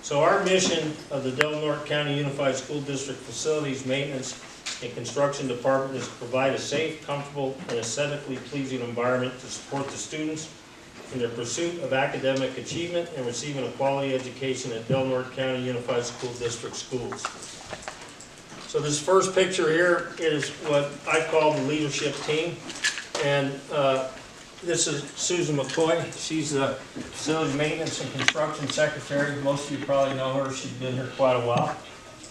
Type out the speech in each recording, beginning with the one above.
So our mission of the Del Norte County Unified School District Facilities Maintenance and Construction Department is to provide a safe, comfortable, and aesthetically pleasing environment to support the students in their pursuit of academic achievement and receiving a quality education at Del Norte County Unified School District schools. So this first picture here is what I call the leadership team, and this is Susan McCoy. She's the Facilities Maintenance and Construction Secretary. Most of you probably know her. She's been here quite a while.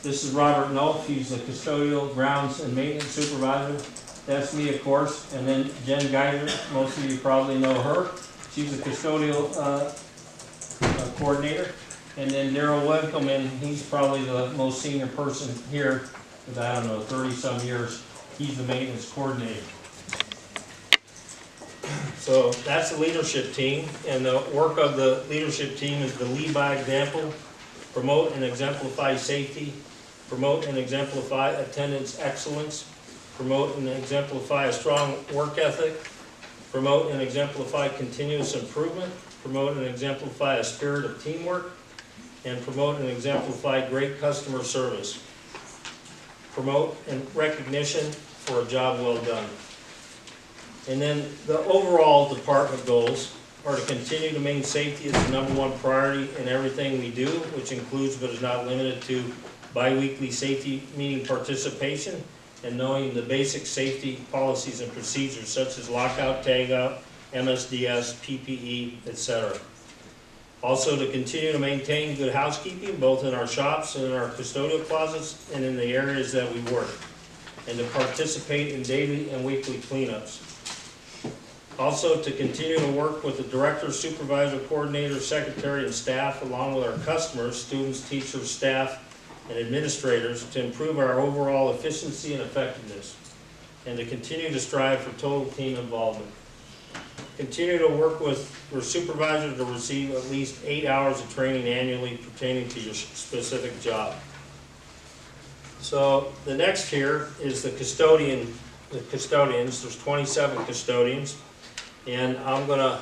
This is Robert Nolf. He's the Custodial Grounds and Maintenance Supervisor. That's me, of course. And then Jen Geiser. Most of you probably know her. She's the Custodial Coordinator. And then Daryl Winkelman. He's probably the most senior person here with, I don't know, 30-some years. He's the Maintenance Coordinator. So that's the leadership team, and the work of the leadership team is to lead by example, promote and exemplify safety, promote and exemplify attendance excellence, promote and exemplify a strong work ethic, promote and exemplify continuous improvement, promote and exemplify a spirit of teamwork, and promote and exemplify great customer service. Promote and recognition for a job well done. And then the overall department goals are to continue to maintain safety as the #1 priority in everything we do, which includes but is not limited to bi-weekly safety meeting participation and knowing the basic safety policies and procedures such as lockout, tagout, MSDS, PPE, etc. Also to continue to maintain good housekeeping both in our shops and in our custodial closets and in the areas that we work, and to participate in daily and weekly cleanups. Also, to continue to work with the director, supervisor, coordinator, secretary, and staff, along with our customers, students, teachers, staff, and administrators, to improve our overall efficiency and effectiveness, and to continue to strive for total team involvement. Continue to work with your supervisor to receive at least 8 hours of training annually pertaining to your specific job. So the next here is the custodians. There's 27 custodians. And I'm going to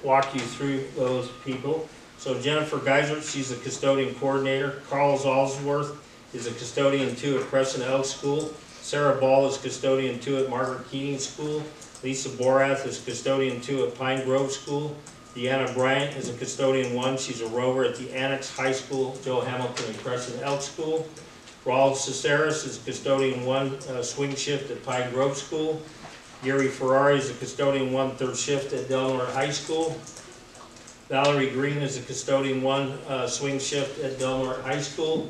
walk you through those people. So Jennifer Geiser, she's the custodian coordinator. Carl Zalsworth is a custodian 2 at Crescent Elk School. Sarah Ball is custodian 2 at Margaret Keating School. Lisa Borath is custodian 2 at Pine Grove School. Deanna Bryant is a custodian 1. She's a rover at the Annex High School, Joe Hamilton and Crescent Elk School. Raul Cesaris is custodian 1 swing shift at Pine Grove School. Gary Ferrari is a custodian 1 3rd shift at Del Norte High School. Valerie Green is a custodian 1 swing shift at Del Norte High School.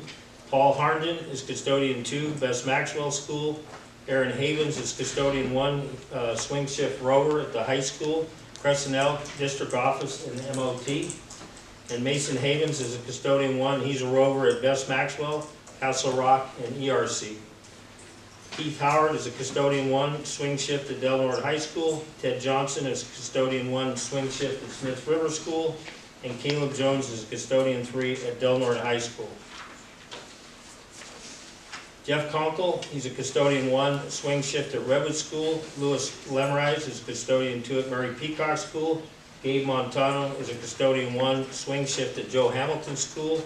Paul Harnden is custodian 2, Bess Maxwell School. Aaron Havens is custodian 1 swing shift rover at the high school, Crescent Elk District Office in the MOT. And Mason Havens is a custodian 1, he's a rover at Bess Maxwell, Castle Rock, and ERC. Keith Howard is a custodian 1 swing shift at Del Norte High School. Ted Johnson is custodian 1 swing shift at Smith River School. And Caleb Jones is custodian 3 at Del Norte High School. Jeff Conkle, he's a custodian 1 swing shift at Redwood School. Louis Lemrise is custodian 2 at Mary Peacock School. Gabe Montano is a custodian 1 swing shift at Joe Hamilton School.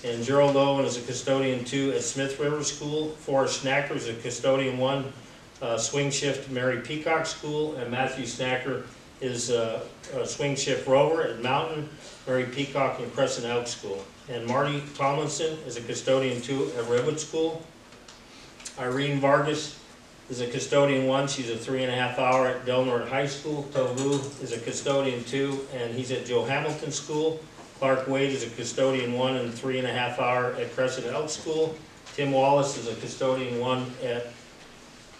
And Gerald Owen is a custodian 2 at Smith River School. Forrest Snacker is a custodian 1 swing shift at Mary Peacock School. And Matthew Snacker is a swing shift rover at Mountain, Mary Peacock, and Crescent Elk School. And Marty Tomlinson is a custodian 2 at Redwood School. Irene Vargas is a custodian 1. She's a 3.5 hour at Del Norte High School. Tovu is a custodian 2, and he's at Joe Hamilton School. Clark Wade is a custodian 1 and 3.5 hour at Crescent Elk School. Tim Wallace is a custodian 1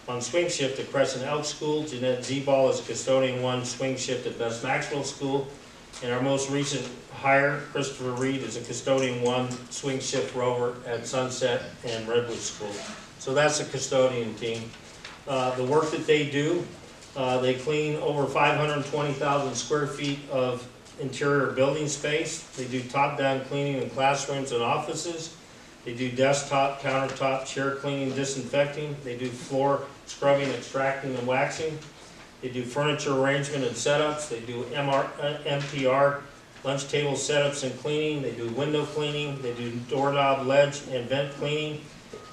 on swing shift at Crescent Elk School. Jeanette Zebal is a custodian 1 swing shift at Bess Maxwell School. And our most recent hire, Christopher Reed, is a custodian 1 swing shift rover at Sunset and Redwood School. So that's the custodian team. The work that they do, they clean over 520,000 square feet of interior building space. They do top-down cleaning in classrooms and offices. They do desktop, countertop, chair cleaning, disinfecting. They do floor scrubbing, extracting, and waxing. They do furniture arrangement and setups. They do MPR lunch table setups and cleaning, they do window cleaning, they do doorknob, ledge, and vent cleaning,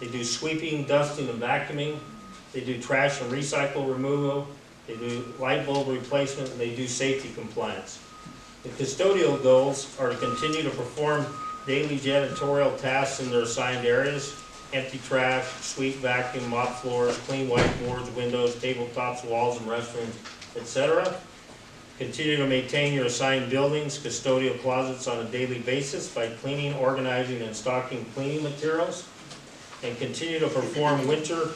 they do sweeping, dusting, and vacuuming, they do trash and recycle removal, they do light bulb replacement, and they do safety compliance. The custodial goals are to continue to perform daily janitorial tasks in their assigned areas: empty trash, sweep, vacuum, mop floors, clean whiteboards, windows, tabletops, walls, and restrooms, etc. Continue to maintain your assigned buildings, custodial closets on a daily basis by cleaning, organizing, and stocking cleaning materials. And continue to perform winter,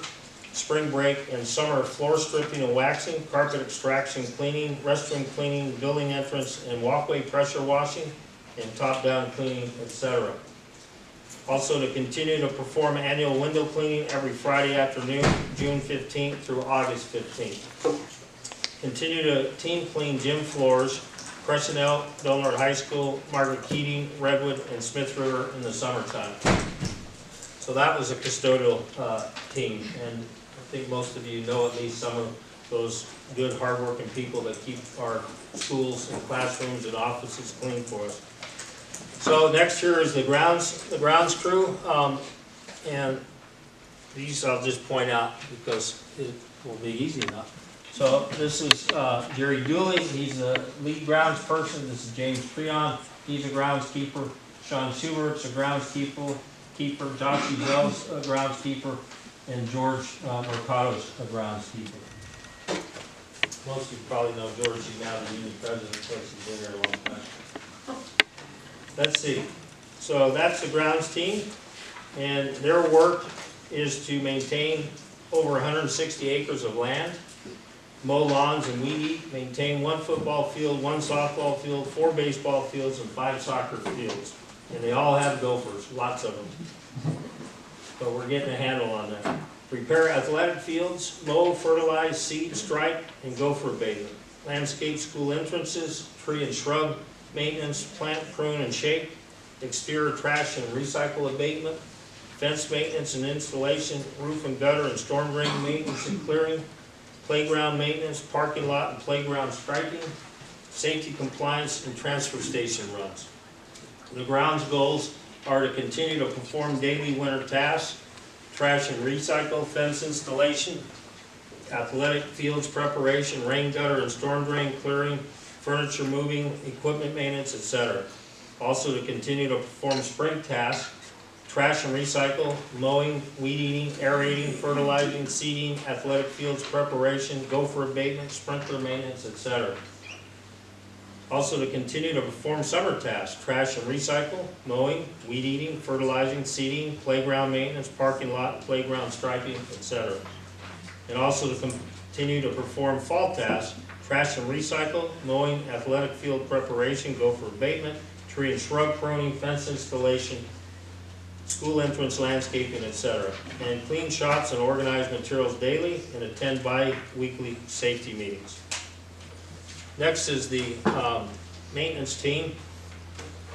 spring break, and summer floor stripping and waxing, carpet extraction cleaning, restroom cleaning, building entrance and walkway pressure washing, and top-down cleaning, etc. Also to continue to perform annual window cleaning every Friday afternoon, June 15th through August 15th. Continue to team clean gym floors, Crescent Elk, Belmont High School, Margaret Keating, Redwood, and Smith River in the summertime. So that was a custodial team, and I think most of you know at least some of those good, hardworking people that keep our schools and classrooms and offices clean for us. So next here is the grounds crew, and these I'll just point out because it will be easy enough. So this is Jerry Dooley, he's the lead grounds person. This is James Creon, he's a groundskeeper. Sean Schubert's a groundskeeper. Josh Bell's a groundskeeper, and George Mercado's a groundskeeper. Most of you probably know George, he's now the union president, because he's been here a long time. Let's see. So that's the grounds team, and their work is to maintain over 160 acres of land, mow lawns and weed eat, maintain 1 football field, 1 softball field, 4 baseball fields, and 5 soccer fields. And they all have gophers, lots of them. But we're getting a handle on that. Repair athletic fields, mow, fertilize, seed, stripe, and gopher abatement. Landscape school entrances, tree and shrub maintenance, plant, prune, and shake. Exterior trash and recycle abatement. Fence maintenance and installation, roof and gutter and storm drain maintenance and clearing. Playground maintenance, parking lot and playground striping. Safety compliance, and transfer station runs. The grounds goals are to continue to perform daily winter tasks, trash and recycle, fence installation, athletic fields preparation, rain gutter and storm drain clearing, furniture moving, equipment maintenance, etc. Also to continue to perform spring tasks, trash and recycle, mowing, weed eating, aerating, fertilizing, seeding, athletic fields preparation, gopher abatement, sprinkler maintenance, etc. Also to continue to perform summer tasks, trash and recycle, mowing, weed eating, fertilizing, seeding, playground maintenance, parking lot, playground striping, etc. And also to continue to perform fall tasks, trash and recycle, mowing, athletic field preparation, gopher abatement, tree and shrub pruning, fence installation, school entrance landscaping, etc. And clean shots and organize materials daily and attend bi-weekly safety meetings. Next is the maintenance team,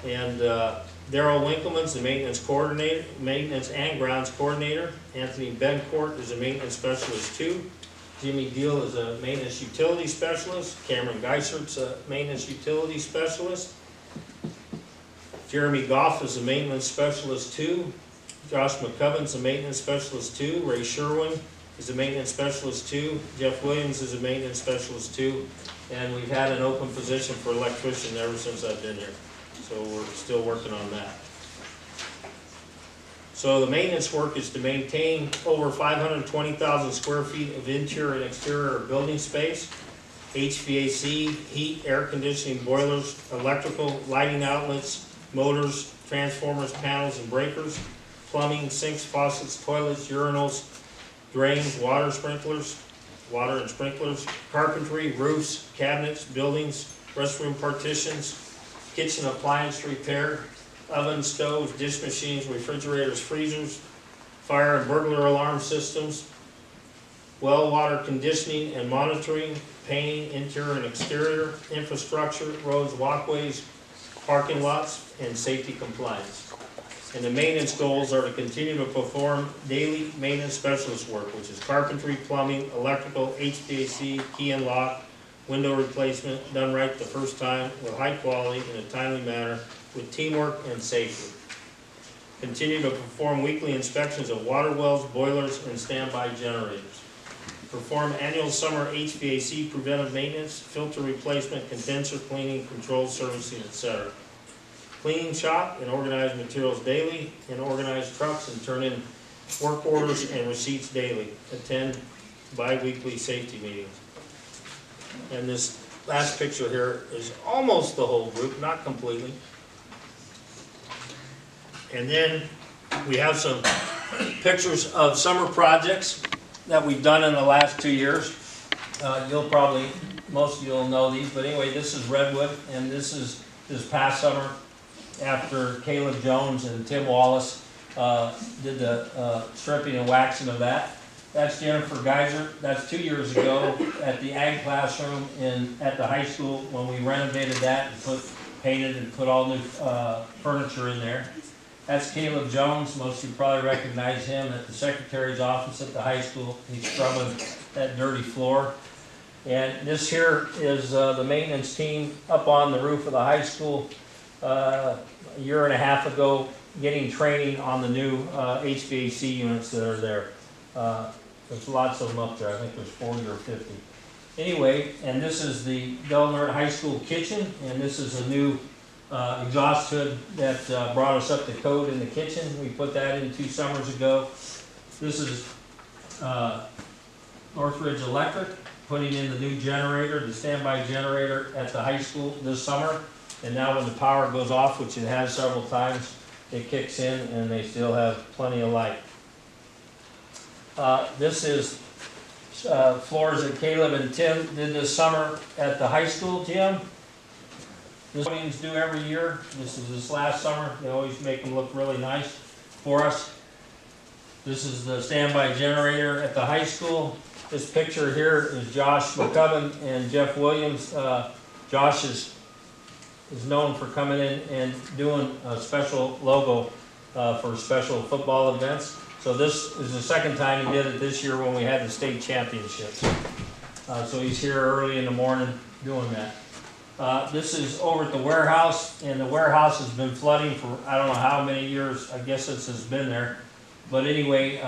and Daryl Winkelman's the maintenance coordinator, maintenance and grounds coordinator. Anthony Bencourt is a maintenance specialist 2. Jimmy Deal is a maintenance utility specialist. Cameron Geisert's a maintenance utility specialist. Jeremy Goff is a maintenance specialist 2. Josh McCubbin's a maintenance specialist 2. Ray Sherwin is a maintenance specialist 2. Jeff Williams is a maintenance specialist 2. And we've had an open position for electrician ever since I've been here. So we're still working on that. So the maintenance work is to maintain over 520,000 square feet of interior and exterior building space, HVAC, heat, air conditioning, boilers, electrical, lighting outlets, motors, transformers, panels, and breakers, plumbing, sinks, faucets, toilets, urinals, drains, water and sprinklers, carpentry, roofs, cabinets, buildings, restroom partitions, kitchen appliance repair, ovens, stoves, dish machines, refrigerators, freezers, fire and burglar alarm systems, well water conditioning and monitoring, painting, interior and exterior, infrastructure, roads, walkways, parking lots, and safety compliance. And the maintenance goals are to continue to perform daily maintenance specialist work, which is carpentry, plumbing, electrical, HVAC, key and lock, window replacement done right the first time with high quality in a timely manner with teamwork and safety. Continue to perform weekly inspections of water wells, boilers, and standby generators. Perform annual summer HVAC preventive maintenance, filter replacement, condenser cleaning, control servicing, etc. Cleaning shop and organize materials daily, and organize trucks and turn in work orders and receipts daily. Attend bi-weekly safety meetings. And this last picture here is almost the whole group, not completely. And then we have some pictures of summer projects that we've done in the last 2 years. Most of you will know these, but anyway, this is Redwood, and this is this past summer after Caleb Jones and Tim Wallace did the stripping and waxing of that. That's Jennifer Geyser. That's 2 years ago at the ag classroom at the high school when we renovated that and painted and put all new furniture in there. That's Caleb Jones. Most of you probably recognize him at the secretary's office at the high school. He's scrubbing that dirty floor. And this here is the maintenance team up on the roof of the high school a year and a half ago, getting training on the new HVAC units that are there. There's lots of them up there. I think there's 40 or 50. Anyway, and this is the Del Norte High School kitchen, and this is a new exhaust hood that brought us up to code in the kitchen. We put that in 2 summers ago. This is Northridge Electric putting in the new generator, the standby generator at the high school this summer. And now when the power goes off, which it has several times, it kicks in and they still have plenty of light. This is floors that Caleb and Tim did this summer at the high school gym. This is do every year. This is this last summer. They always make them look really nice for us. This is the standby generator at the high school. This picture here is Josh McCubbin and Jeff Williams. Josh is known for coming in and doing a special logo for special football events. So this is the second time he did it this year when we had the state championships. So he's here early in the morning doing that. This is over at the warehouse, and the warehouse has been flooding for I don't know how many years. I guess it's been there. But anyway,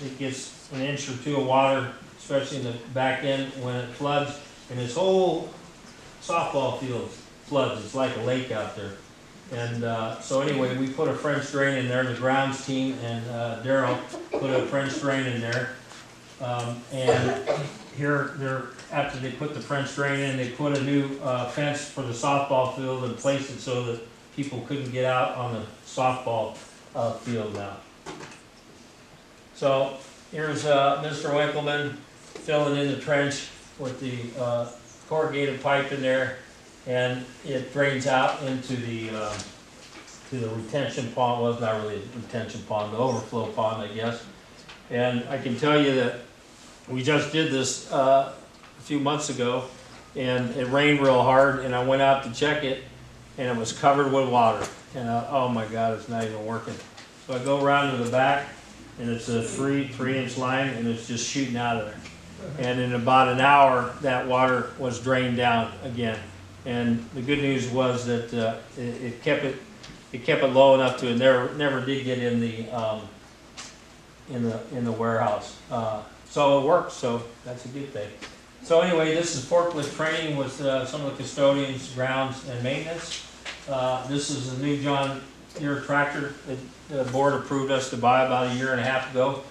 it gets an inch or two of water, especially in the back end when it floods, and this whole softball field floods. It's like a lake out there. And so anyway, we put a French drain in there. The grounds team and Daryl put a French drain in there. And here, after they put the French drain in, they put a new fence for the softball field and placed it so that people couldn't get out on the softball field now. So here's Mr. Winkelman filling in the trench with the corrugated pipe in there, and it drains out into the to the retention pond. Well, it's not really a retention pond, the overflow pond, I guess. And I can tell you that we just did this a few months ago, and it rained real hard, and I went out to check it, and it was covered with water. And oh my God, it's not even working. So I go around to the back, and it's a 3-inch line, and it's just shooting out of there. And in about an hour, that water was drained down again. And the good news was that it kept it low enough to it never did get in the warehouse. So it works. So that's a good thing. So anyway, this is forklift training with some of the custodians, grounds, and maintenance. This is a new John Deere tractor that the board approved us to buy about a year and a half ago.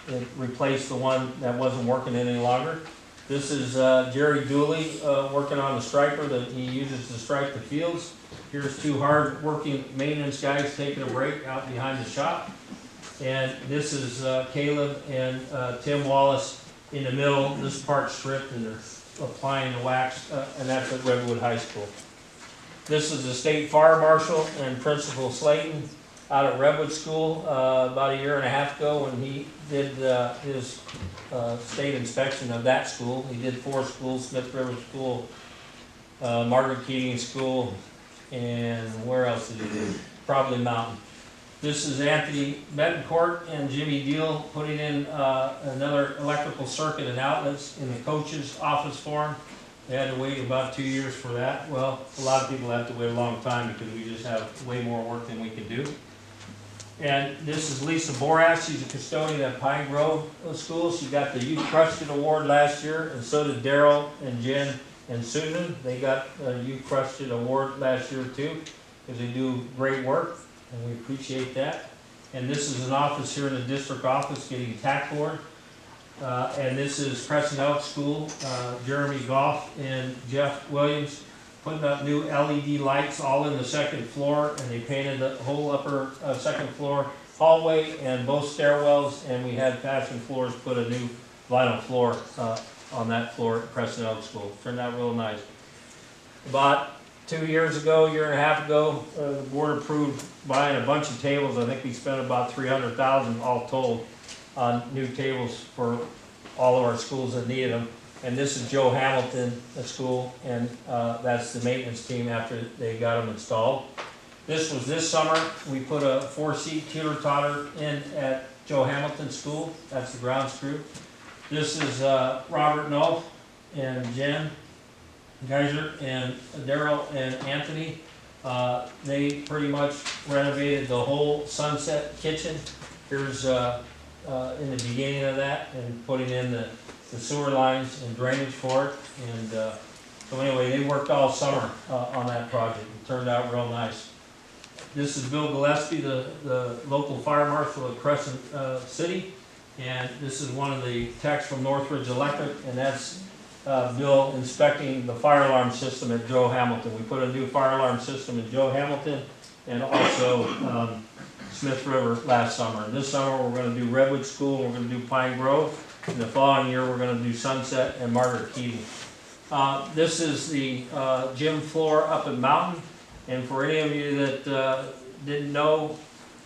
It replaced the one that wasn't working any longer. This is Jerry Dooley working on the striper that he uses to stripe the fields. Here's 2 hard-working maintenance guys taking a break out behind the shop. And this is Caleb and Tim Wallace in the middle. This part stripped, and they're applying the wax, and that's at Redwood High School. This is the state fire marshal and Principal Slayton out at Redwood School about a year and a half ago when he did his state inspection of that school. He did 4 schools: Smith River School, Margaret Keating School, and where else did he do? Probably Mountain. This is Anthony Betancourt and Jimmy Deal putting in another electrical circuit and outlets in the coach's office for him. They had to wait about 2 years for that. Well, a lot of people have to wait a long time because we just have way more work than we can do. And this is Lisa Boras. She's a custodian at Pine Grove School. She got the Youth Crushed It Award last year, and so did Daryl and Jen and Susan. They got a Youth Crushed It Award last year too, because they do great work, and we appreciate that. And this is an office here in the district office getting tack board. And this is Crescent Elk School, Jeremy Goff and Jeff Williams putting up new LED lights all in the second floor, and they painted the whole upper second floor hallway and both stairwells, and we had Fashion Floors put a new vinyl floor on that floor at Crescent Elk School. Turned out real nice. About 2 years ago, year and a half ago, the board approved buying a bunch of tables. I think we spent about $300,000 all told on new tables for all of our schools that needed them. And this is Joe Hamilton School, and that's the maintenance team after they got them installed. This was this summer. We put a 4-seat teeter-totter in at Joe Hamilton School. That's the grounds crew. This is Robert Knopf and Jen Geyser and Daryl and Anthony. They pretty much renovated the whole Sunset kitchen. Here's in the beginning of that, and putting in the sewer lines and drainage for it. And so anyway, they worked all summer on that project. It turned out real nice. This is Bill Gillespie, the local fire marshal at Crescent City. And this is one of the techs from Northridge Electric, and that's Bill inspecting the fire alarm system at Joe Hamilton. We put a new fire alarm system in Joe Hamilton and also Smith River last summer. This summer we're going to do Redwood School, we're going to do Pine Grove, and the following year we're going to do Sunset and Margaret Keating. This is the gym floor up at Mountain, and for any of you that didn't know,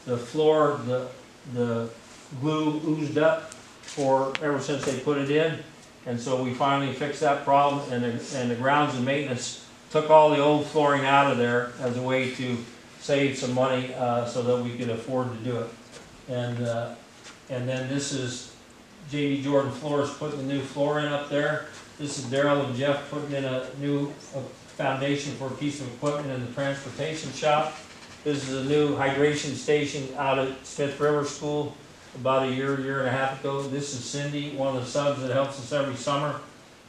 the floor, the glue oozed up ever since they put it in, and so we finally fixed that problem, and the grounds and maintenance took all the old flooring out of there as a way to save some money so that we could afford to do it. And then this is J.D. Jordan Floors putting the new floor in up there. This is Daryl and Jeff putting in a new foundation for a piece of equipment in the transportation shop. This is a new hydration station out at Smith River School about a year and a half ago. This is Cindy, one of the subs that helps us every summer.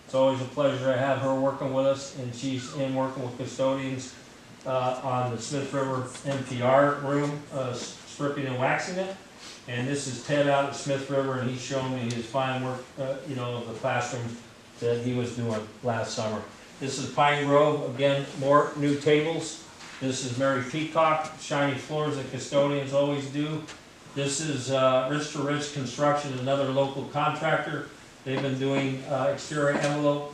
It's always a pleasure to have her working with us, and she's in working with custodians on the Smith River NPR room, stripping and waxing it. And this is Ted out at Smith River, and he's showing me his fine work, of the classroom that he was doing last summer. This is Pine Grove, again, more new tables. This is Mary Peacock, shiny floors that custodians always do. This is Rich to Rich Construction, another local contractor. They've been doing exterior envelope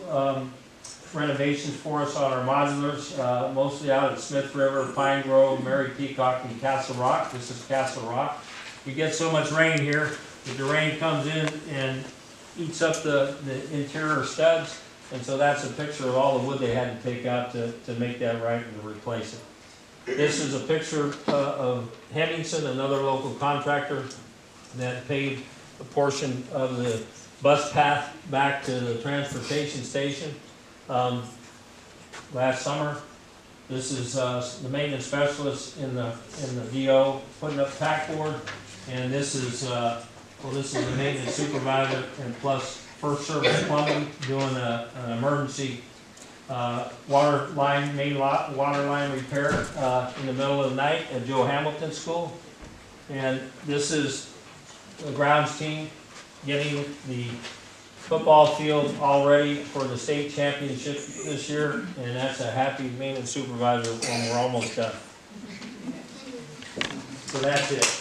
renovations for us on our modulars, mostly out at Smith River, Pine Grove, Mary Peacock, and Castle Rock. This is Castle Rock. We get so much rain here that the rain comes in and eats up the interior studs, and so that's a picture of all the wood they had to take out to make that right and to replace it. This is a picture of Henson, another local contractor that paid a portion of the bus path back to the transportation station last summer. This is the maintenance specialist in the DO putting up tack board, and this is this is the maintenance supervisor and plus first service plumbing doing an emergency water line repair in the middle of the night at Joe Hamilton School. And this is the grounds team getting the football field all ready for the state championship this year, and that's a happy maintenance supervisor when we're almost done. So that's it.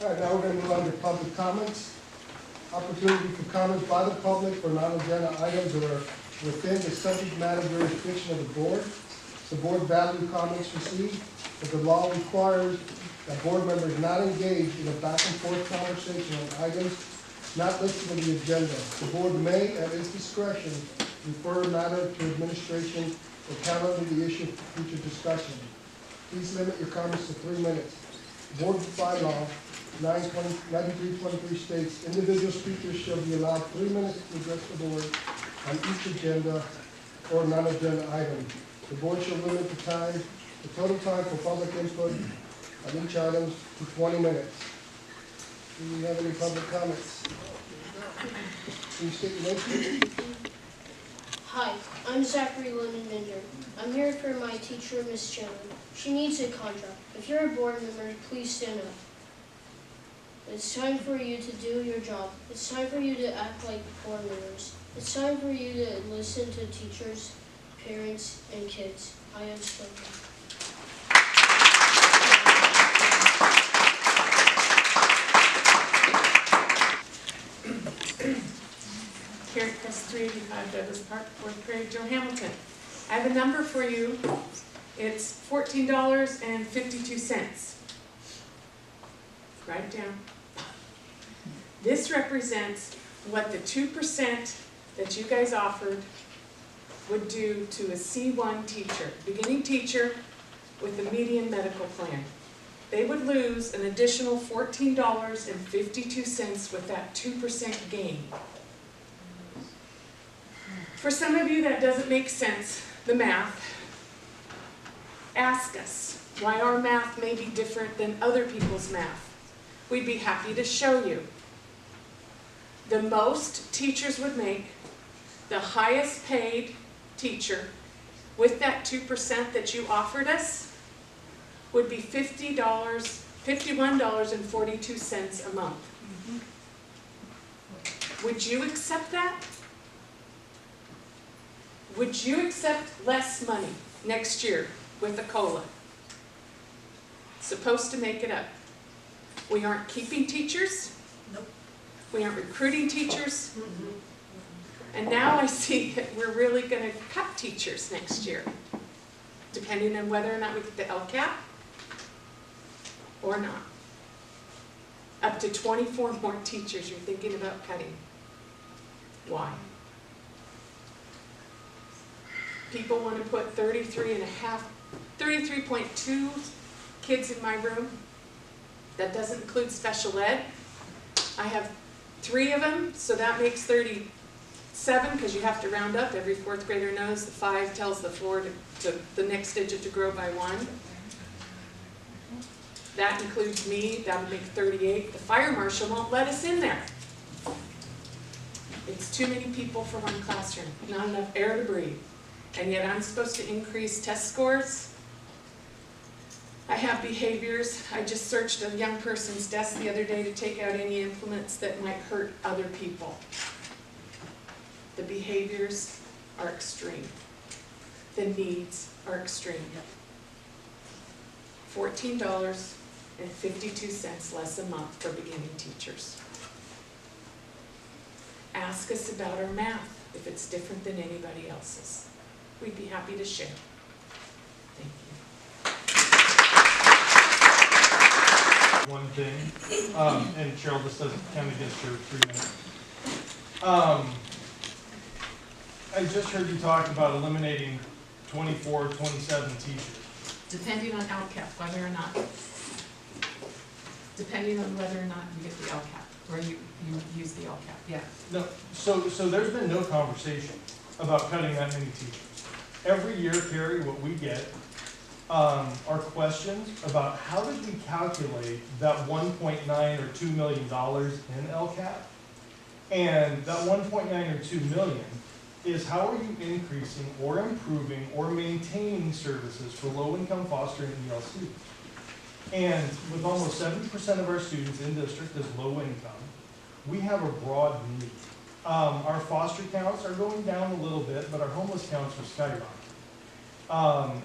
All right, now we're going to move on to public comments. Opportunity for comments by the public for non-agenda items that are within the subject matter jurisdiction of the board. The board value comments received, but the law requires that board members not engage in a back and forth conversation on items not listed on the agenda. The board may, at its discretion, refer a matter to administration or calendar the issue for future discussion. Please limit your comments to 3 minutes. Board bylaw 9323 states, individual speakers shall be allowed 3 minutes to address the board on each agenda or non-agenda item. The board shall limit the total time for public input on each item to 20 minutes. Do we have any public comments? Please state your name, please. Hi, I'm Zachary Lindenbinder. I'm here for my teacher, Miss Chandler. She needs a contract. If you're a board member, please stand up. It's time for you to do your job. It's time for you to act like board members. It's time for you to listen to teachers, parents, and kids. I have spoken. Carrie Press 385 Douglas Park, 4th grade, Joe Hamilton. I have a number for you. It's $14.52. Write it down. This represents what the 2% that you guys offered would do to a C1 teacher, beginning teacher with a median medical plan. They would lose an additional $14.52 with that 2% gain. For some of you that doesn't make sense, the math. Ask us why our math may be different than other people's math. We'd be happy to show you. The most teachers would make, the highest paid teacher with that 2% that you offered us would be $51.42 a month. Would you accept that? Would you accept less money next year with a COLA? Supposed to make it up. We aren't keeping teachers. Nope. We aren't recruiting teachers. And now I see that we're really going to cut teachers next year, depending on whether or not we get the LCAP or not. Up to 24 more teachers you're thinking about cutting. Why? People want to put 33.2 kids in my room. That doesn't include special ed. I have 3 of them, so that makes 37 because you have to round up. Every 4th grader knows the 5 tells the 4 to the next digit to grow by 1. That includes me. That would make 38. The fire marshal won't let us in there. It's too many people for one classroom. Not enough air to breathe. And yet I'm supposed to increase test scores. I have behaviors. I just searched a young person's desk the other day to take out any implements that might hurt other people. The behaviors are extreme. The needs are extreme. $14.52 less a month for beginning teachers. Ask us about our math if it's different than anybody else's. We'd be happy to share. Thank you. One thing, and Cheryl, this doesn't count against your 3 minutes. I just heard you talk about eliminating 24, 27 teachers. Depending on LCAP, whether or not you get the LCAP, or you use the LCAP, yeah. No, so there's been no conversation about cutting that many teachers. Every year, Carrie, what we get are questions about how did we calculate that $1.9 or $2 million in LCAP? And that 1.9 or 2 million is how are you increasing or improving or maintaining services for low-income foster and ELC? And with almost 70% of our students in district as low income, we have a broad need. Our foster counts are going down a little bit, but our homeless counts are skyrocketing.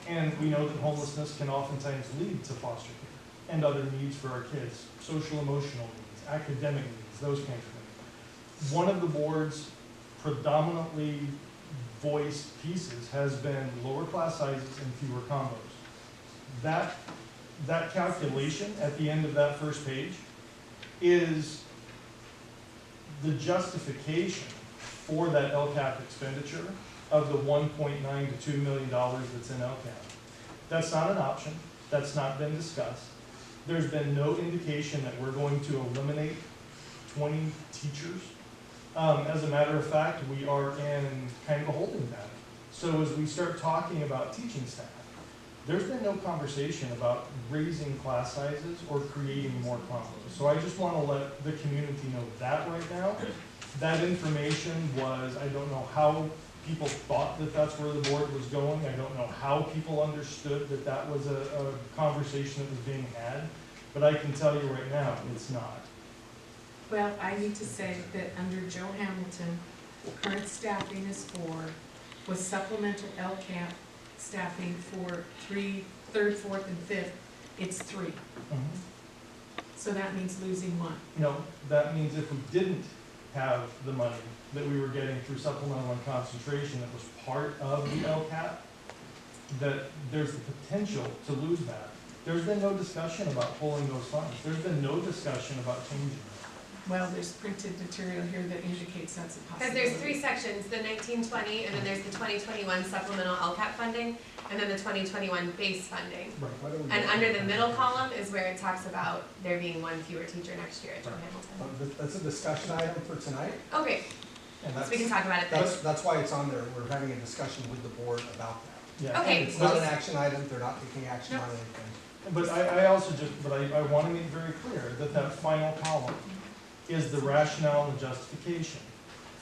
And we know that homelessness can oftentimes lead to foster care and other needs for our kids, social emotional needs, academic needs, those kinds of things. One of the board's predominantly voiced pieces has been lower class sizes and fewer combos. That calculation at the end of that first page is the justification for that LCAP expenditure of the $1.9 to $2 million that's in LCAP. That's not an option. That's not been discussed. There's been no indication that we're going to eliminate 20 teachers. As a matter of fact, we are in kind of a holding pattern. So as we start talking about teaching staff, there's been no conversation about raising class sizes or creating more combos. So I just want to let the community know that right now. That information was, I don't know how people thought that that's where the board was going. I don't know how people understood that that was a conversation that was being had. But I can tell you right now, it's not. Well, I need to say that under Joe Hamilton, current staffing is 4, with supplemental LCAP staffing for 3rd, 4th, and 5th, it's 3. So that means losing 1. No, that means if we didn't have the money that we were getting through supplemental and concentration that was part of the LCAP, that there's the potential to lose that. There's been no discussion about pulling those funds. There's been no discussion about changing it. Well, there's printed material here that indicates that's a Because possibility. there's 3 sections, the 1920, and then there's the 2021 supplemental LCAP funding, and then the 2021 base funding. Right. Why don't we And go- under the middle column is where it talks about there being 1 fewer teacher next year at Joe Hamilton. That's a discussion item for tonight, Okay, and so we can talk about it then. that's why it's on there. We're having a discussion with the board about that. Yeah. Okay. It's not an action item, they're not taking action on anything. But I also just, but I want to make very clear that that final column is the rationale and the justification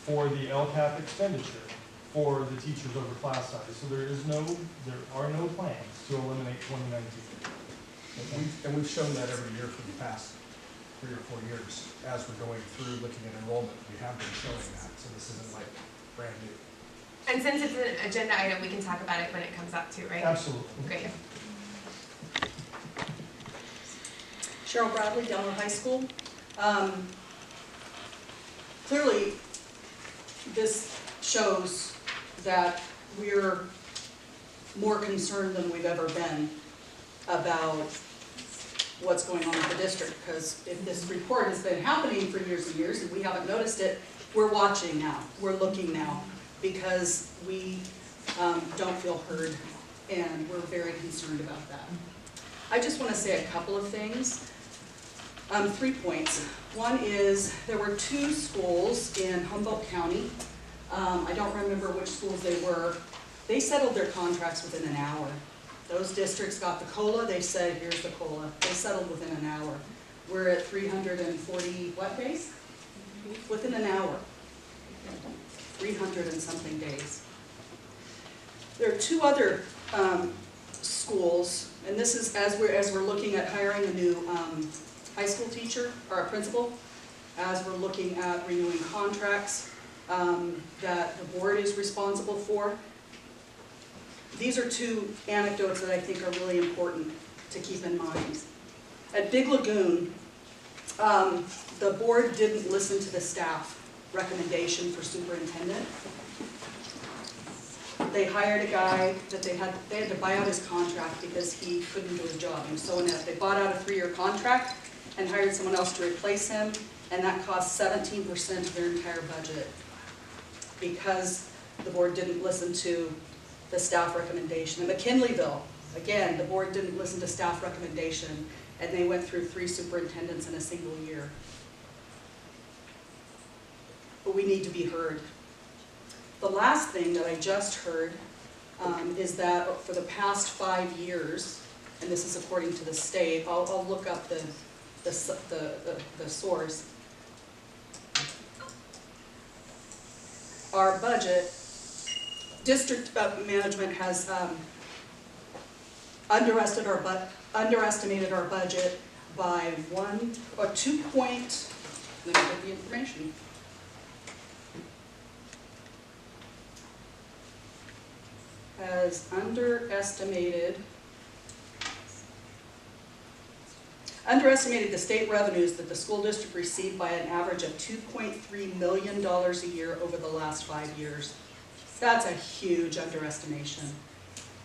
for the LCAP expenditure for the teachers over class size. So there are no plans to eliminate 2019. And we've shown that every year for the past 3 or 4 years. As we're going through looking at enrollment, we have been showing that, so this isn't like brand new. And since it's an agenda item, we can talk about it when it comes up too, right? Absolutely. Great. Cheryl Bradley, Delaware High School. Clearly, this shows that we're more concerned than we've ever been about what's going on with the district, because if this report has been happening for years and years and we haven't noticed it, we're watching now, we're looking now, because we don't feel heard, and we're very concerned about that. I just want to say a couple of things. 3 points. One is there were 2 schools in Humboldt County. I don't remember which schools they were. They settled their contracts within an hour. Those districts got the COLA. They said, here's the COLA. They settled within an hour. We're at 340 what days? Within an hour. 300 and something days. There are 2 other schools, and this is as we're looking at hiring a new high school teacher or a principal, as we're looking at renewing contracts that the board is responsible for. These are 2 anecdotes that I think are really important to keep in mind. At Big Lagoon, the board didn't listen to the staff recommendation for superintendent. They hired a guy that they had to buy out his contract because he couldn't do his job. He was so inept. They bought out a 3-year contract and hired someone else to replace him, and that cost 17% of their entire budget because the board didn't listen to the staff recommendation. In McKinleyville, again, the board didn't listen to staff recommendation, and they went through 3 superintendents in a single year. But we need to be heard. The last thing that I just heard is that for the past 5 years, and this is according to the state, I'll look up the source. Our budget, district management has underestimated our budget by 2 point. Let me get the information. Has underestimated the state revenues that the school district received by an average of $2.3 million a year over the last 5 years. That's a huge underestimation.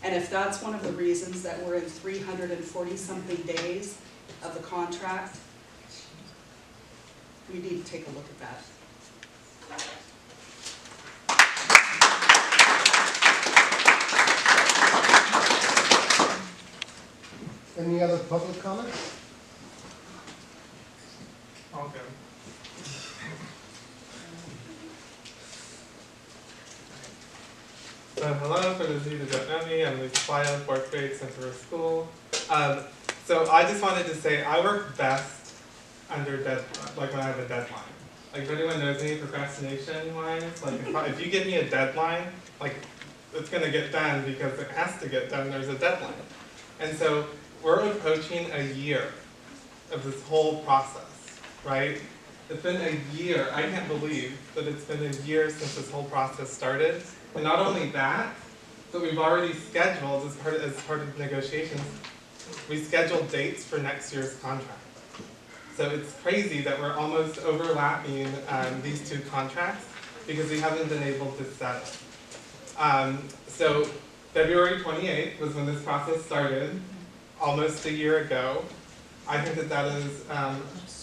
And if that's one of the reasons that we're in 340-something days of the contract, we need to take a look at that. Any other public comments? Okay. So hello, for those of you that don't know me, I'm Lisa Playa, 4th grade, Central School. So I just wanted to say I work best under like when I have a deadline. Like if anyone knows me procrastination wise, like if you give me a deadline, like it's gonna get done because it has to get done, there's a deadline. And so we're approaching a year of this whole process, right? It's been a year, I can't believe that it's been a year since this whole process started. And not only that, but we've already scheduled, as part of negotiations, we scheduled dates for next year's contract. So it's crazy that we're almost overlapping these two contracts because we haven't been able to settle. So February 28th was when this process started, almost a year ago. I think that that is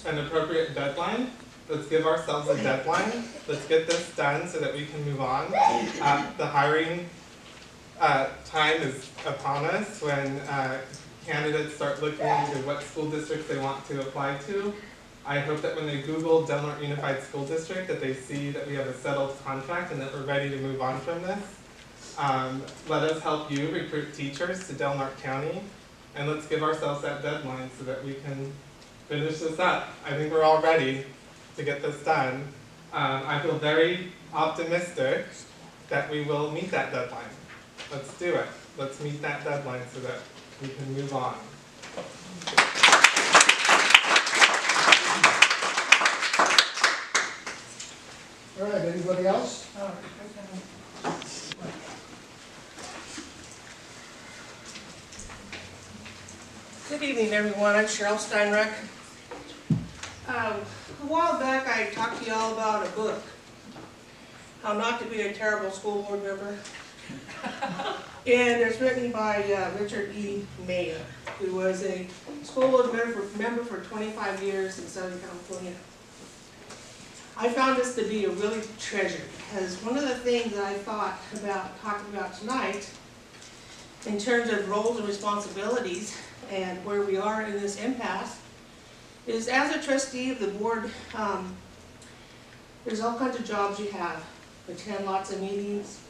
an appropriate deadline. Let's give ourselves a deadline. Let's get this done so that we can move on. The hiring time is upon us when candidates start looking into what school districts they want to apply to. I hope that when they Google Del Norte Unified School District that they see that we have a settled contract and that we're ready to move on from this. Let us help you recruit teachers to Del Norte County, and let's give ourselves that deadline so that we can finish this up. I think we're all ready to get this done. I feel very optimistic that we will meet that deadline. Let's do it. Let's meet that deadline so that we can move on. All right, anybody else? Good evening, everyone. I'm Cheryl Steinreck. A while back, I talked to y'all about a book, How Not to Be a Terrible School Board Member. And it's written by Richard E. Mayer, who was a school board member for 25 years in Southern California. I found this to be a really treasure, because one of the things that I thought about talking about tonight, in terms of roles and responsibilities and where we are in this impasse, is as a trustee of the board, there's all kinds of jobs you have. Attend lots of meetings,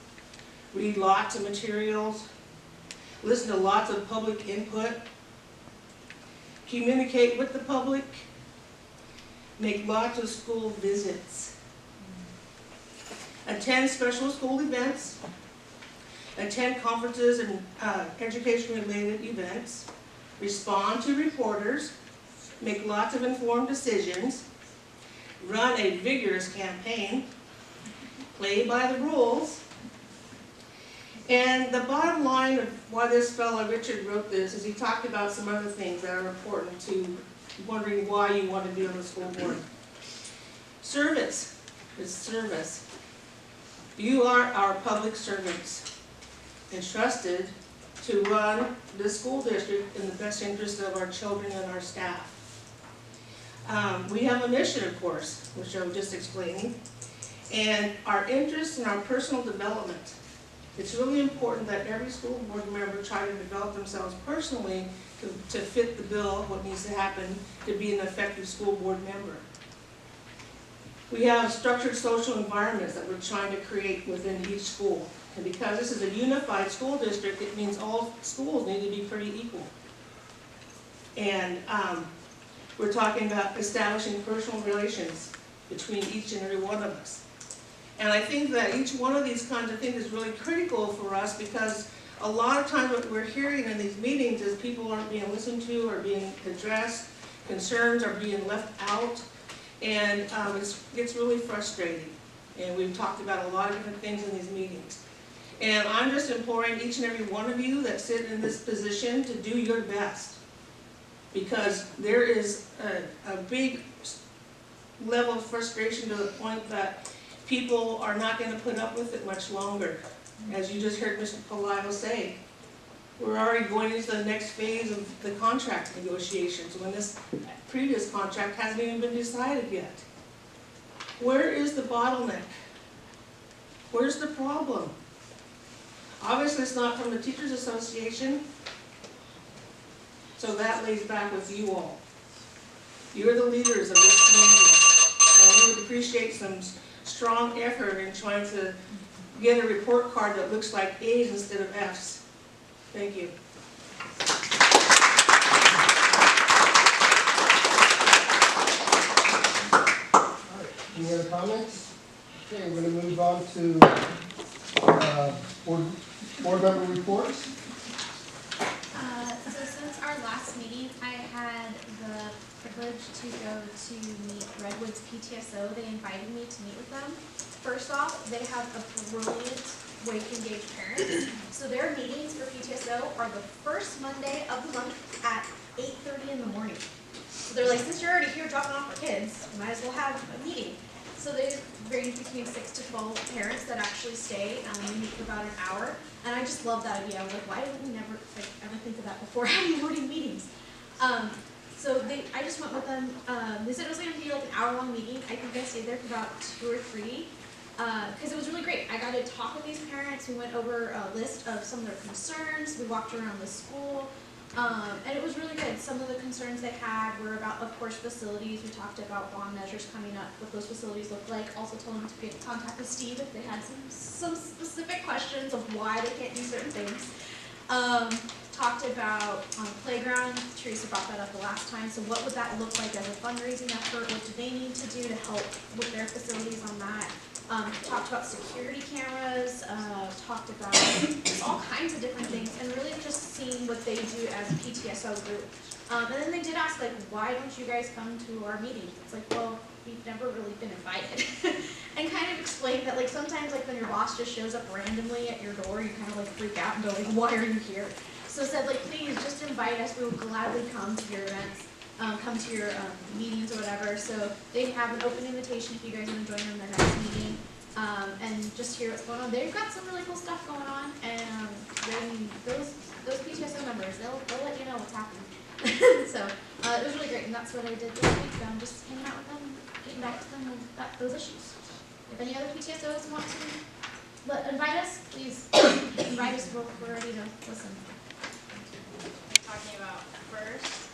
read lots of materials, listen to lots of public input, communicate with the public, make lots of school visits, attend special school events, attend conferences and education-related events, respond to reporters, make lots of informed decisions, run a vigorous campaign, play by the rules. And the bottom line of why this fellow Richard wrote this is he talked about some other things that are important to wondering why you want to be on the school board. Service is service. You are our public servants, entrusted to run the school district in the best interest of our children and our staff. We have a mission, of course, which I was just explaining, and our interest in our personal development. It's really important that every school board member try to develop themselves personally to fit the bill of what needs to happen to be an effective school board member. We have structured social environments that we're trying to create within each school. And because this is a unified school district, it means all schools need to be pretty equal. And we're talking about establishing personal relations between each and every one of us. And I think that each one of these kinds of things is really critical for us, because a lot of times what we're hearing in these meetings is people aren't being listened to or being addressed, concerns are being left out, and it's really frustrating. And we've talked about a lot of different things in these meetings. And I'm just imploring each and every one of you that sit in this position to do your best, because there is a big level of frustration to the point that people are not going to put up with it much longer. As you just heard Mr. Palaio say, we're already going into the next phase of the contract negotiations when this previous contract hasn't even been decided yet. Where is the bottleneck? Where's the problem? Obviously it's not from the Teachers Association, so that lays back with you all. You're the leaders of this community, and we would appreciate some strong effort in trying to get a report card that looks like A's instead of F's. Thank you. Any other comments? Okay, we're gonna move on to, board member reports. So since our last meeting, I had the privilege to go to meet Redwood's PTSO. They invited me to meet with them. First off, they have a brilliant way to engage parents. So their meetings for PTSO are the first Monday of the month at 8:30 in the morning. So they're like, since you're already here dropping off our kids, you might as well have a meeting. So they range between 6 to 12 parents that actually stay, and we meet for about an hour. And I just love that idea. I was like, why didn't we never ever think of that before having morning meetings? So I just went with them. They said it was going to be like an hour-long meeting. I think I stayed there for about 2 or 3 because it was really great. I got to talk with these parents. We went over a list of some of their concerns. We walked around the school. And it was really good. Some of the concerns they had were about, of course, facilities. We talked about bond measures coming up, what those facilities look like. Also told them to get in contact with Steve if they had some specific questions of why they can't do certain things. Talked about playground. Teresa brought that up the last time. So what would that look like as a fundraising effort? What do they need to do to help with their facilities on that? Talked about security cameras, talked about all kinds of different things, and really just seeing what they do as a PTSO group. And then they did ask, like, why don't you guys come to our meetings? It's like, well, we've never really been invited. And kind of explain that, like, sometimes, like, when your boss just shows up randomly at your door, you kind of, like, freak out and go, like, why are you here? So said, like, please, just invite us. We will gladly come to your events. Come to your meetings or whatever. So they have an open invitation if you guys want to join them in their next meeting and just hear what's going on. They've got some really cool stuff going on, and those PTSO members, they'll let you know what's happening. So it was really great, and that's what I did this week. Just hanging out with them, getting back to them with those issues. If any other PTSOs want to invite us, please invite us. We're ready to listen. Talking about first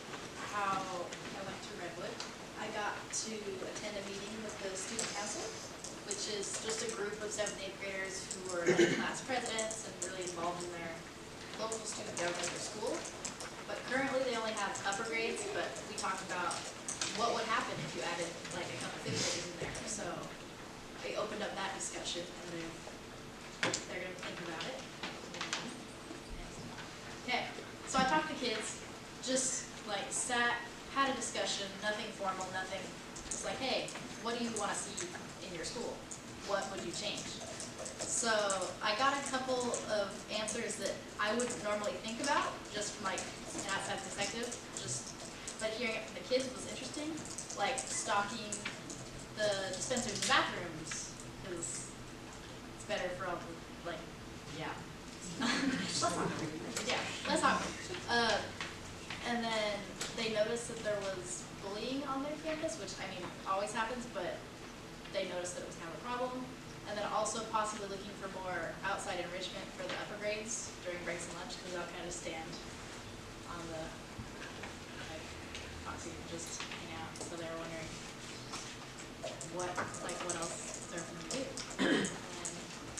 how I went to Redwood. I got to attend a meeting with the student council, which is just a group of 7th and 8th graders who were class presidents and really involved in their local student government at their school. But currently they only have upper grades, but we talked about what would happen if you added like a couple 5th graders in there. So they opened up that discussion, and they're going to think about it. Okay, so I talked to kids, just like sat, had a discussion, nothing formal, nothing. It's like, hey, what do you want to see in your school? What would you change? So I got a couple of answers that I wouldn't normally think about, just from like an outside perspective. But hearing it from the kids was interesting, like stocking the dispensers and bathrooms, because it's better for all the, like, yeah. Let's talk. And then they noticed that there was bullying on their campus, which, I mean, always happens, but they noticed that it was kind of a problem. And then also possibly looking for more outside enrichment for the upper grades during breaks and lunch, because they'll kind of stand on the, like, boxing and just hang out. So they were wondering what else is there for them to do.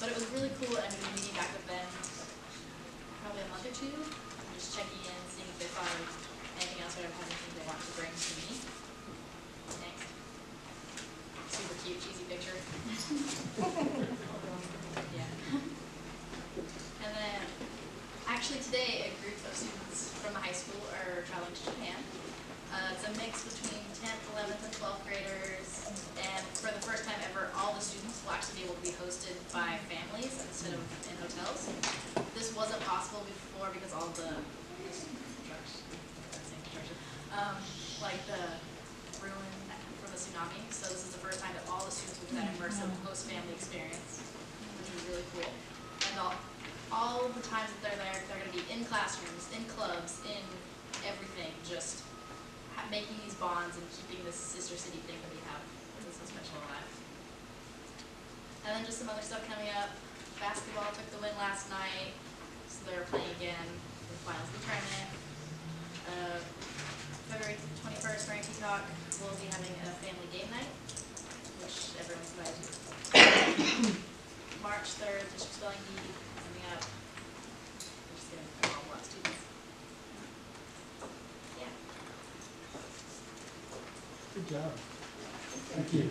But it was really cool, and we were meeting back with them probably a month or two, just checking in, seeing if they thought of anything else or have anything they want to bring to me. Next. Super cute, cheesy picture. Yeah. And then, actually today, a group of students from the high school are traveling to Japan. It's a mix between 10th, 11th, and 12th graders, and for the first time ever, all the students will actually be able to be hosted by families instead of in hotels. This wasn't possible before because all the like the ruin from the tsunami. So this is the first time that all the students will get that immersive host-family experience, which is really cool. And all the times that they're there, they're going to be in classrooms, in clubs, in everything, just making these bonds and keeping this sister city thing that we have. This is so special alive. And then just some other stuff coming up. Basketball took the win last night, so they're playing again in the finals of the tournament. February 21st for Peacock, we'll be having a family game night, which everyone's invited to. March 3rd, district spelling bee coming up. We're just gonna involve a lot of students. Yeah. Good job. Thank you.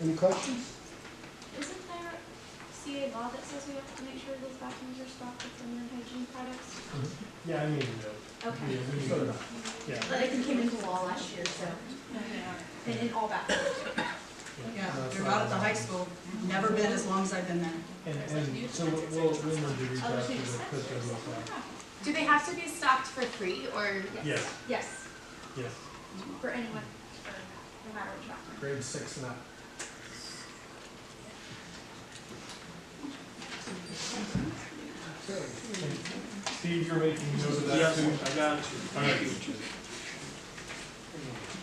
Any questions? Isn't there CA law that says we have to make sure those bathrooms are stocked with feminine hygiene products? Yeah, I made a note. Okay. Yeah, we need to- yeah. But it came into law last year, so. In all bathrooms. Yeah, they're not at the high school, never been as long as I've been there. And so we'll need to reach out to the Persephone Corvid. Do they have to be stocked for free, or? Yes, Yes, yes. for anyone, no matter which bathroom. Grade 6 and up. Okay. Steve, you're making note of that Yes, too? I got it. All right.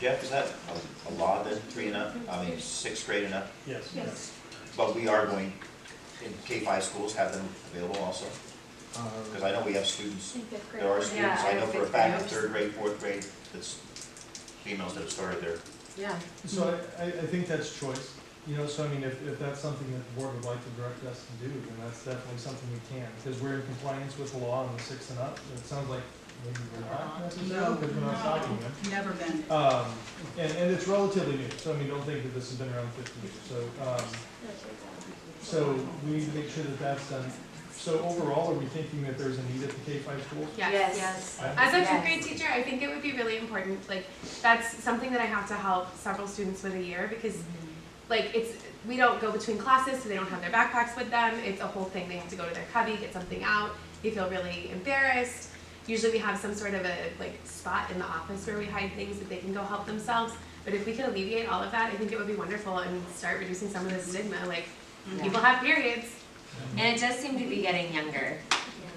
Jeff, is that a law then, 3 and up, I mean, 6th grade and up? Yes. Yes. But we are going, in K-5 schools, have them available also? Because I know we have students, In fifth grade. there are Yeah, students, I I know have for a fifth fact, in grade. 3rd grade, 4th grade, that's females that have started there. Yeah. So I think that's choice, you know, so I mean, if that's something that the board would like to direct us to do, then that's definitely something we can. Because we're in compliance with the law on the 6 and up, it sounds like maybe we're not necessarily, because we're not stocking them. Never been. And it's relatively new, so I mean, don't think that this has been around 50 years, so we need to make sure that that's done. So overall, are we thinking that there's a need at the K-5 schools? Yes. As a fifth grade teacher, I think it would be really important, like, that's something that I have to help several students with a year, because, like, we don't go between classes, so they don't have their backpacks with them, it's a whole thing, they have to go to their cubby, get something out, they feel really embarrassed. Usually we have some sort of a, like, spot in the office where we hide things that they can go help themselves, but if we could alleviate all of that, I think it would be wonderful and start reducing some of the stigma, like, people have periods. And it does seem to be getting younger.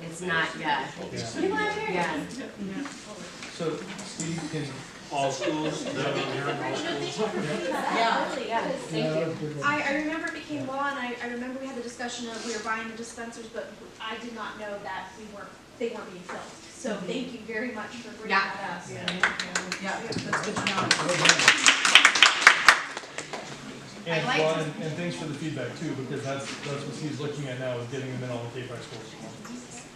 It's not, Yeah. People have periods. yeah. So Steve, can, All schools, that I mean, you're in all schools. Yeah. Really, Yeah. because Yeah, that was a good one. I remember it became law, and I remember we had the discussion of we were buying the dispensers, but I did not know that they weren't being filled. So thank you very much for bringing Yeah. that up. Yeah, that's good to know. and, like well, to- and thanks for the feedback too, because that's what he's looking at now, is getting them in all the K-5 schools.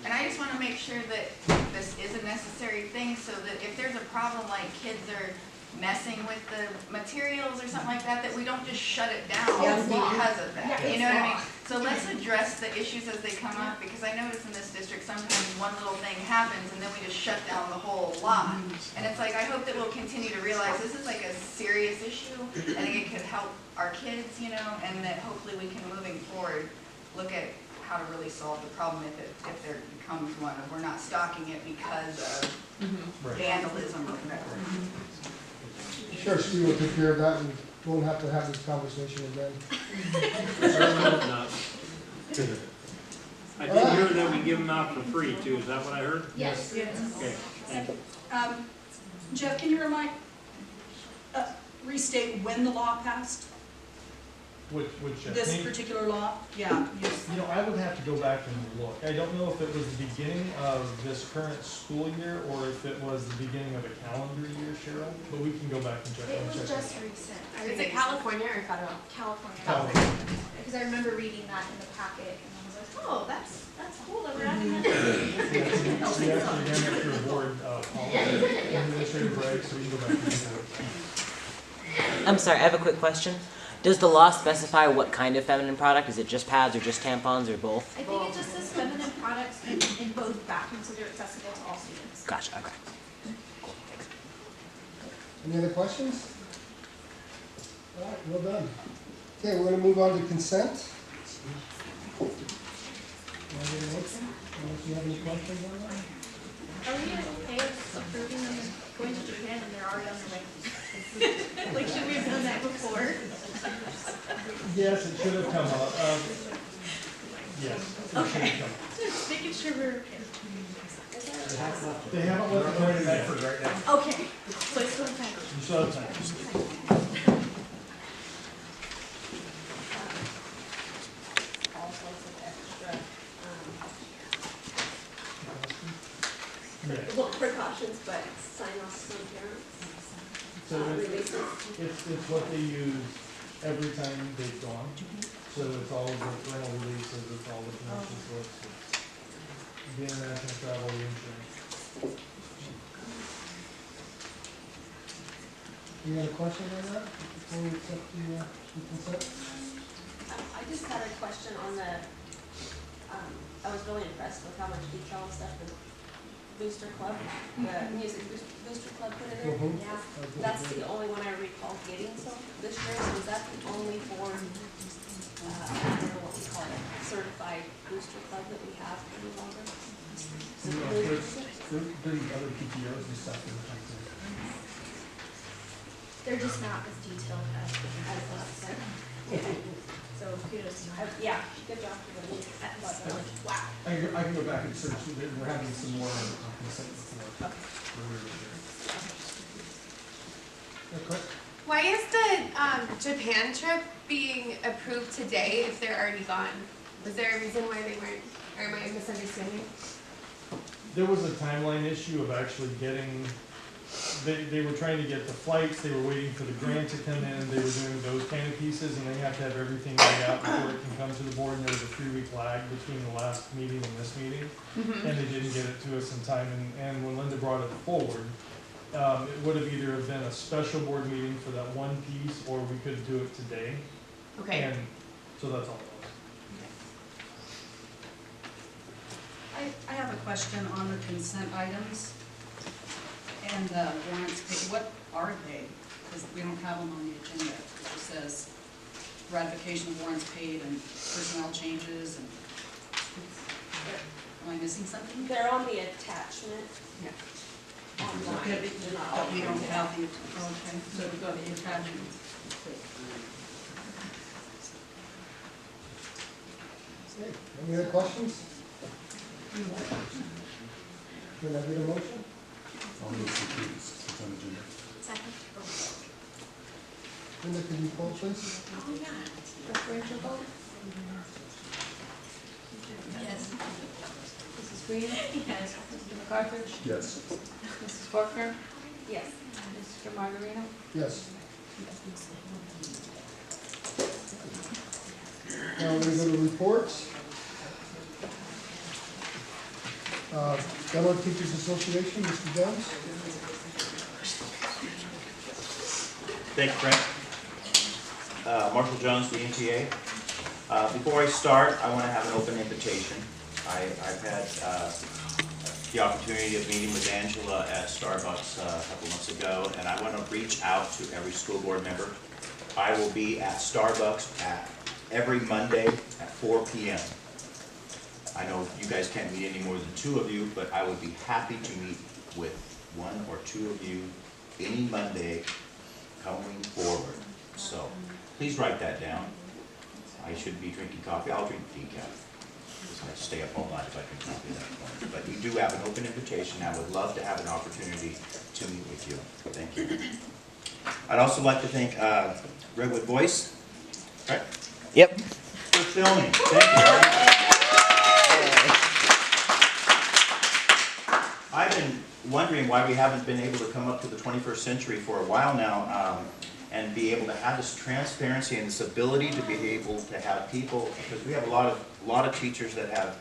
And I just want to make sure that this is a necessary thing, so that if there's a problem, like kids are messing with the materials or something like that, that we don't just shut it down because of that, Yeah, you know what I mean? it's So let's address the issues as they come up, because I notice in this district, sometimes one little thing happens and then we just shut down the whole lot. And it's like, I hope that we'll continue to realize this is like a serious issue, and it could help our kids, you know, and that hopefully we can, moving forward, look at how to really solve the problem if there becomes one, if we're not stocking it because of Right. vandalism or whatever. Sure, Steve will take care of that, and we won't have to have this conversation again. Certainly hope not. I did hear that we give them out for free too, is that what I heard? Yes. Okay, thank you. Jeff, can you restate when the law passed? Which, This particular law? Yeah. you know, I would have to go back and look. I don't know if it was the beginning of this current school year, or if it was the beginning of a calendar year, Cheryl, but we can go back and check. It was check just that. recent. Is it California or federal? California. Because I remember reading that in the packet, and I was like, oh, that's cool that we're adding that. We actually ran that through a board policy, administrative reg, so we can go back and do that. I'm sorry, I have a quick question. Does the law specify what kind of feminine product? Is it just pads or just tampons or both? I think it just says feminine products in both bathrooms, so they're accessible to all students. Gotcha, okay. Any other questions? All right, well done. Okay, we're gonna move on to consent. Can I get a motion? Unless you have any questions on that? Are we okay with approving them and going to Japan and they're already on their way? Like, should we have done that before? Yes, it should have come up. Yes, it should have come. Just making sure we're okay. They haven't let the party yet. Right now. Okay, so it's still time. You still have time. All sorts of extra, Yeah. well, precautions, but sign off some it's what they use every time they've gone. So it's all the rental releases, it's all the commission slips, it's the international travel, the insurance. Any other questions on that before we accept the consent? I just had a question on the, I was really impressed with how much detail and stuff the Booster Club, the music Booster Club put in there. Yeah. That's the only one I recall getting so this year, so is that the only board, I don't know what we call it, certified Booster Club that we have any longer? There's other PTOs and stuff in the country. They're just not as detailed as us. So kudos to you. Yeah, good job for the music, but I'm like, wow. I can go back and search, we're having some more consent before. Okay. Why is the Japan trip being approved today if they're already gone? Was there a reason why they weren't, or am I misunderstanding? There was a timeline issue of actually getting, they were trying to get the flights, they were waiting for the grant to come in, they were doing those kind of pieces, and they have to have everything laid out before it can come to the board, and there was a 3-week lag between the last meeting and this meeting, and they didn't get it to us in time, and when Linda brought it forward, it would have either have been a special board meeting for that one piece, or we could do it today. Okay. And so that's all it was. I have a question on the consent items and the warrants paid. What are they? Because we don't have them on the agenda. It just says ratification of warrants paid and personnel changes and, am I missing something? They're on the attachment. Yeah. Online. Okay, but we don't have the, okay, so we go to the attachments. Okay, any other questions? Can I get a motion? Second. Linda, can you poll please? Oh, yeah. Preferential vote? Yes. Mrs. Green? Yes. Mr. McCarthy? Yes. Mrs. Faulkner? Yes. Mr. Margarino? Yes. Now we're going to go to reports. Delaware Teachers Association, Mr. Jones. Thank you, Frank. Marshal Jones, the NTA. Before I start, I want to have an open invitation. I've had the opportunity of meeting with Angela at Starbucks a couple months ago, and I want to reach out to every school board member. I will be at Starbucks every Monday at 4 p.m. I know you guys can't meet any more than 2 of you, but I would be happy to meet with 1 or 2 of you any Monday coming forward. So please write that down. I should be drinking coffee. I'll drink decaf. I stay up all night if I drink coffee at that point. But you do have an open invitation. I would love to have an opportunity to meet with you. Thank you. I'd also like to thank Redwood Voice. Right? Yep. For filming. Thank you. I've been wondering why we haven't been able to come up to the 21st century for a while now and be able to have this transparency and this ability to be able to have people, because we have a lot of teachers that have